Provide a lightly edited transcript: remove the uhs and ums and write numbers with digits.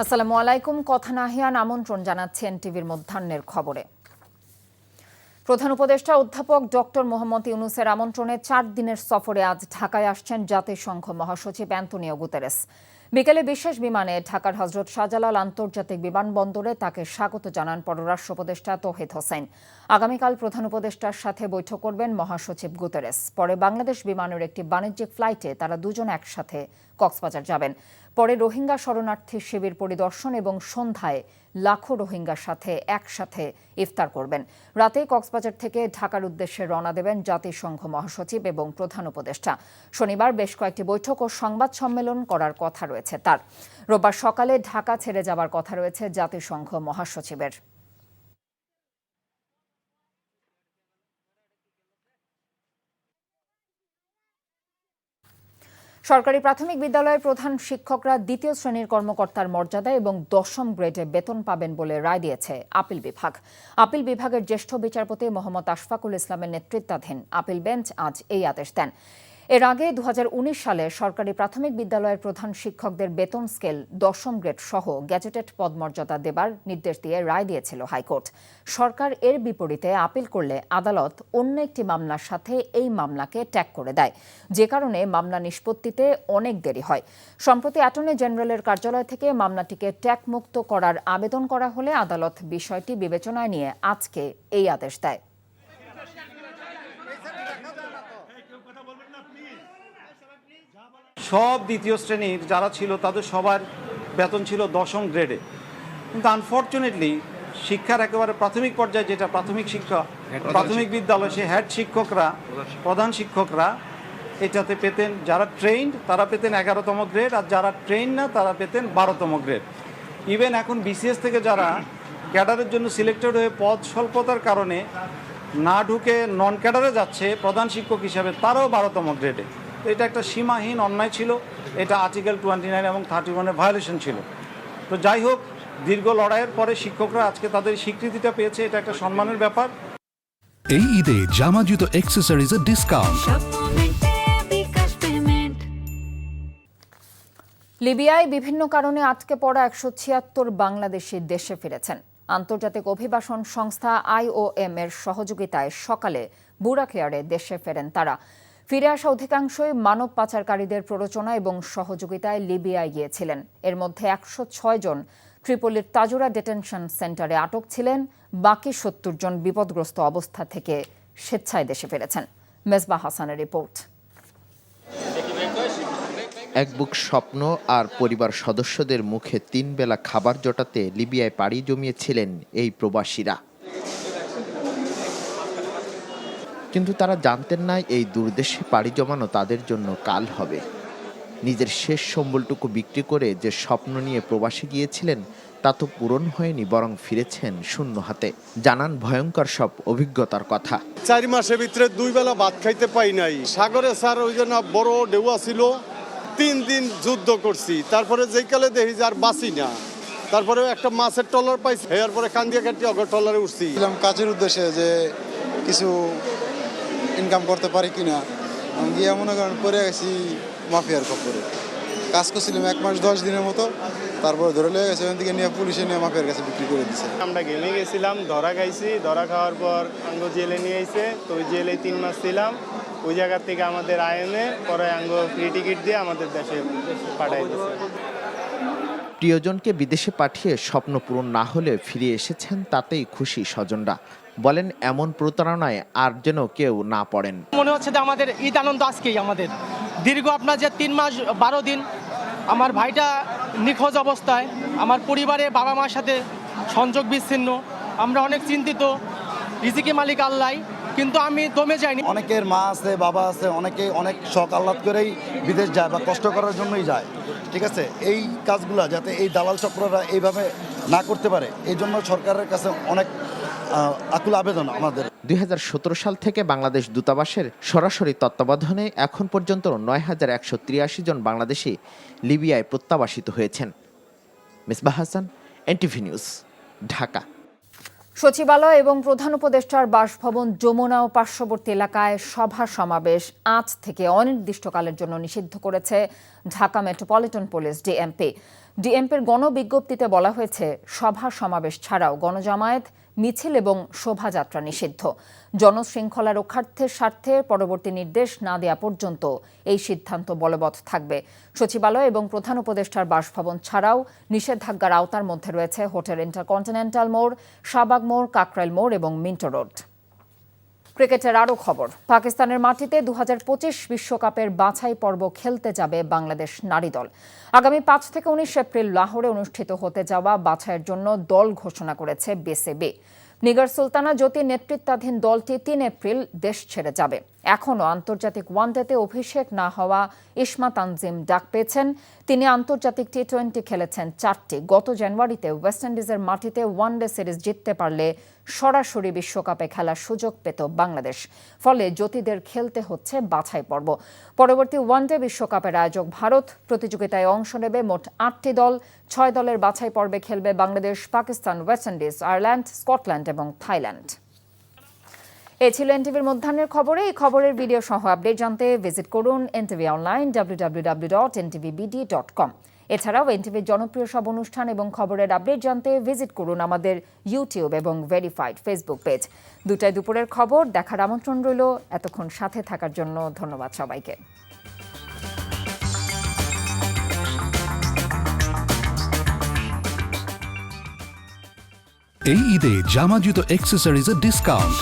আসসালামু আলাইকুম। কথা নাহিয়ান আমন্ত্রণ জানাচ্ছেন টিভির মধ্যাহ্নের খবরে। প্রধান উপদেষ্টা অধ্যাপক ডক্টর মোহাম্মদ ইউনূসের আমন্ত্রণে 4 দিনের সফরে আজ ঢাকায় আসছেন জাতিসংঘ মহাসচিব অ্যান্তোনিও গুতেরেস। বিকেলে বিশেষ বিমানে ঢাকার হজরত শাহজালাল আন্তর্জাতিক বিমানবন্দরে তাকে স্বাগত জানান পররাষ্ট্র উপদেষ্টা তৌহিদ হোসেন। আগামীকাল প্রধান উপদেষ্টার সাথে বৈঠক করবেন মহাসচিব গুতেরেস। পরে বাংলাদেশ বিমানের একটি বাণিজ্যিক ফ্লাইটে তারা দুজন একসাথে কক্সবাজার যাবেন। পরে রোহিঙ্গা শরণার্থী শিবির পরিদর্শন এবং সন্ধ্যায় লাখো রোহিঙ্গার সাথে একসাথে ইফতার করবেন। রাতে কক্সবাজার থেকে ঢাকার উদ্দেশ্যে রওনা দেবেন জাতিসংঘ মহাসচিব এবং প্রধান উপদেষ্টা। শনিবার বেশ কয়েকটি বৈঠক ও সংবাদ সম্মেলন করার কথা রয়েছে তার। রোববার সকালে ঢাকা ছেড়ে যাবার কথা রয়েছে জাতিসংঘ মহাসচিবের। সরকারি প্রাথমিক বিদ্যালয়ের প্রধান শিক্ষকরা দ্বিতীয় শ্রেণীর কর্মকর্তার মর্যাদা এবং 10ম গ্রেডে বেতন পাবেন বলে রায় দিয়েছে আপিল বিভাগ। আপিল বিভাগের জ্যেষ্ঠ বিচারপতি মোহাম্মদ আশফাকুল ইসলামের নেতৃত্বাধীন আপিল বেঞ্চ আজ এই আদেশ দেন। এর আগে 2019 সালে সরকারি প্রাথমিক বিদ্যালয়ের প্রধান শিক্ষকদের বেতন স্কেল 10ম গ্রেড সহ গ্যাজেটেড পদমর্যাদা দেবার নির্দেশ দিয়ে রায় দিয়েছিল হাইকোর্ট। সরকার এর বিপরীতে আপিল করলে আদালত অন্য একটি মামলার সাথে এই মামলাকে ট্যাগ করে দেয়, যে কারণে মামলা নিষ্পত্তিতে অনেক দেরি হয়। সম্প্রতি অ্যাটর্নি জেনারেলের কার্যালয় থেকে মামলাটিকে ট্যাগ মুক্ত করার আবেদন করা হলে আদালত বিষয়টি বিবেচনায় নিয়ে আজকে এই আদেশ দেয়। সব দ্বিতীয় শ্রেণীর যারা ছিল তাদের সবার বেতন ছিল 10ম গ্রেডে, কিন্তু আনফর্চুনেটলি শিক্ষার একেবারে প্রাথমিক পর্যায়ে যেটা প্রাথমিক শিক্ষা, প্রাথমিক বিদ্যালয়, সে হেড শিক্ষকরা, প্রধান শিক্ষকরা এটাতে পেতেন, যারা ট্রেইনড তারা পেতেন 11তম গ্রেড, আর যারা ট্রেইন না তারা পেতেন 12তম গ্রেড। ইভেন এখন বিসিএস থেকে যারা ক্যাডারের জন্য সিলেক্টেড হয়ে পদ স্বল্পতার কারণে না ঢুকে নন ক্যাডারে যাচ্ছে প্রধান শিক্ষক হিসাবে, তারাও 12তম গ্রেডে। এটা একটা সীমাহীন অন্যায় ছিল, এটা আর্টিকেল 29 এবং 31-এর ভায়োলেশন ছিল। তো যাই হোক, দীর্ঘ লড়াইয়ের পরে শিক্ষকরা আজকে তাদের স্বীকৃতিটা পেয়েছে, এটা একটা সম্মানের ব্যাপার। এই ঈদে জামা জুতো অ্যাক্সেসরিজের ডিসকাউন্ট। লিবিয়ায় বিভিন্ন কারণে আটকে পড়া 176 বাংলাদেশি দেশে ফিরেছেন। আন্তর্জাতিক অভিবাসন সংস্থা IOM এর সহযোগিতায় সকালে বুরাকেয়ারে দেশে ফেরেন তারা। ফিরে আসা অধিকাংশই মানব পাচারকারীদের প্ররোচনা এবং সহযোগিতায় লিবিয়ায় গিয়েছিলেন। এর মধ্যে 106 জন ট্রিপলির তাজুরা ডিটেনশন সেন্টারে আটক ছিলেন। বাকি 70 জন বিপদগ্রস্ত অবস্থা থেকে স্বেচ্ছায় দেশে ফিরেছেন। মেজবা হাসানের রিপোর্ট। এক বুক স্বপ্ন আর পরিবার সদস্যদের মুখে 3 বেলা খাবার জোটাতে লিবিয়ায় পাড়ি জমিয়েছিলেন এই প্রবাসীরা। কিন্তু তারা জানতেন না এই দূরদেশে পাড়ি জমানো তাদের জন্য কাল হবে। নিজের শেষ সম্বলটুকু বিক্রি করে যে স্বপ্ন নিয়ে প্রবাসে গিয়েছিলেন তা তো পূরণ হয়নি, বরং ফিরেছেন শূন্য হাতে। জানান ভয়ঙ্কর সব অভিজ্ঞতার কথা। 4 মাসের ভিতরে 2 বেলা ভাত খাইতে পাই নাই। সাগরে স্যার ওই জন্য বড় ঢেউয়া ছিল, 3 দিন যুদ্ধ করছি। তারপরে যেই কালে দেখি যে আর বাঁচি না, তারপরে একটা মাছের ট্রলার পাইছি, এরপরে কান্দিয়া কাটিয়া অগর ট্রলারে উঠছি। কাজের উদ্দেশ্যে যে কিছু ইনকাম করতে পারি কিনা, আমি গিয়ে মনে করেন পরে গেছি মাফিয়ার খপ্পরে। কাজ করছিলাম 1 মাস 10 দিনের মতো, তারপর ধরে লেগে গেছে, ওখান থেকে নিয়ে পুলিশে নিয়ে মাফিয়ার কাছে বিক্রি করে দিচ্ছে। আমরা গেমে গেছিলাম, ধরা খাইছি, ধরা খাওয়ার পর আঙ্গো জেলে নিয়ে আইছে। তো ওই জেলে 3 মাস ছিলাম। ওই জায়গার থেকে আমাদের আইনে পরে আঙ্গো ফ্রি টিকিট দিয়ে আমাদের দেশে পাঠাই দিচ্ছে। প্রিয়জনকে বিদেশে পাঠিয়ে স্বপ্ন পূরণ না হলে ফিরে এসেছেন তাতেই খুশি স্বজনরা। বলেন এমন প্রতারণায় আর যেন কেউ না পড়েন। মনে হচ্ছে যে আমাদের ঈদ আনন্দ আজকেই আমাদের। দীর্ঘ আপনার যে 3 মাস 12 দিন আমার ভাইটা নিখোঁজ অবস্থায়, আমার পরিবারে বাবা মার সাথে সংযোগ বিচ্ছিন্ন, আমরা অনেক চিন্তিত। রিজিকে মালিক আল্লাহ, কিন্তু আমি দমে যাইনি। অনেকের মা আছে, বাবা আছে, অনেকে অনেক শখ আহ্লাদ করেই বিদেশ যায় বা কষ্ট করার জন্যই যায়। ঠিক আছে, এই কাজগুলা যাতে এই দালাল চক্ররা এইভাবে না করতে পারে, এই জন্য সরকারের কাছে অনেক আকুল আবেদন আমাদের। 2017 সাল থেকে বাংলাদেশ দূতাবাসের সরাসরি তত্ত্বাবধানে এখন পর্যন্ত 9183 জন বাংলাদেশি লিবিয়ায় প্রত্যাবাসিত হয়েছেন। Mezba Hasan, NTV news, Dhaka. সচিবালয় এবং প্রধান উপদেষ্টার বাসভবন যমুনা ও পার্শ্ববর্তী এলাকায় সভা সমাবেশ আজ থেকে অনির্দিষ্টকালের জন্য নিষিদ্ধ করেছে ঢাকা মেট্রোপলিটন পুলিশ ডিএমপি। ডিএমপির গণবিজ্ঞপ্তিতে বলা হয়েছে, সভা সমাবেশ ছাড়াও গণজামায়াত, মিছিল এবং শোভাযাত্রা নিষিদ্ধ। জনশৃঙ্খলা রক্ষার্থের স্বার্থে পরবর্তী নির্দেশ না দেওয়া পর্যন্ত এই সিদ্ধান্ত বলবৎ থাকবে। সচিবালয় এবং প্রধান উপদেষ্টার বাসভবন ছাড়াও নিষেধাজ্ঞার আওতার মধ্যে রয়েছে হোটেল ইন্টারকন্টিনেন্টাল মোড়, শাহবাগ মোড়, কাকরাইল মোড় এবং মিন্টো রোড। ক্রিকেটের আরও খবর। পাকিস্তানের মাটিতে 2025 বিশ্বকাপের বাছাই পর্ব খেলতে যাবে বাংলাদেশ নারী দল। আগামী 5 থেকে 19 এপ্রিল লাহোরে অনুষ্ঠিত হতে যাওয়া বাছাইয়ের জন্য দল ঘোষণা করেছে বিসিবি। নিগার সুলতানা জ্যোতির নেতৃত্বাধীন দলটি 3 এপ্রিল দেশ ছেড়ে যাবে। এখনও আন্তর্জাতিক ওয়ানডেতে অভিষেক না হওয়া ইসমা তানজিম ডাক পেয়েছেন। তিনি আন্তর্জাতিক টি-20 খেলেছেন 4টি। গত জানুয়ারিতে ওয়েস্ট ইন্ডিজের মাটিতে ওয়ানডে সিরিজ জিততে পারলে সরাসরি বিশ্বকাপে খেলার সুযোগ পেত বাংলাদেশ। ফলে জ্যোতিদের খেলতে হচ্ছে বাছাই পর্ব। পরবর্তী ওয়ানডে বিশ্বকাপের আয়োজক ভারত। প্রতিযোগিতায় অংশ নেবে মোট 8টি দল। 6 দলের বাছাই পর্বে খেলবে Bangladesh, Pakistan, West Indies, Ireland, Scotland এবং থাইল্যান্ড। এ ছিল এনটিভির মধ্যাহ্নের খবরে। এই খবরের ভিডিও সহ আপডেট জানতে ভিজিট করুন এনটিভি অনলাইন www.ntvbd.com। এছাড়াও এনটিভির জনপ্রিয় সব অনুষ্ঠান এবং খবরের আপডেট জানতে ভিজিট করুন আমাদের ইউটিউব এবং ভেরিফাইড ফেসবুক পেজ। 2টায় দুপুরের খবর দেখার আমন্ত্রণ রইল। এতক্ষণ সাথে থাকার জন্য ধন্যবাদ সবাইকে। এই ঈদে জামা জুতো অ্যাক্সেসরিজের ডিসকাউন্ট।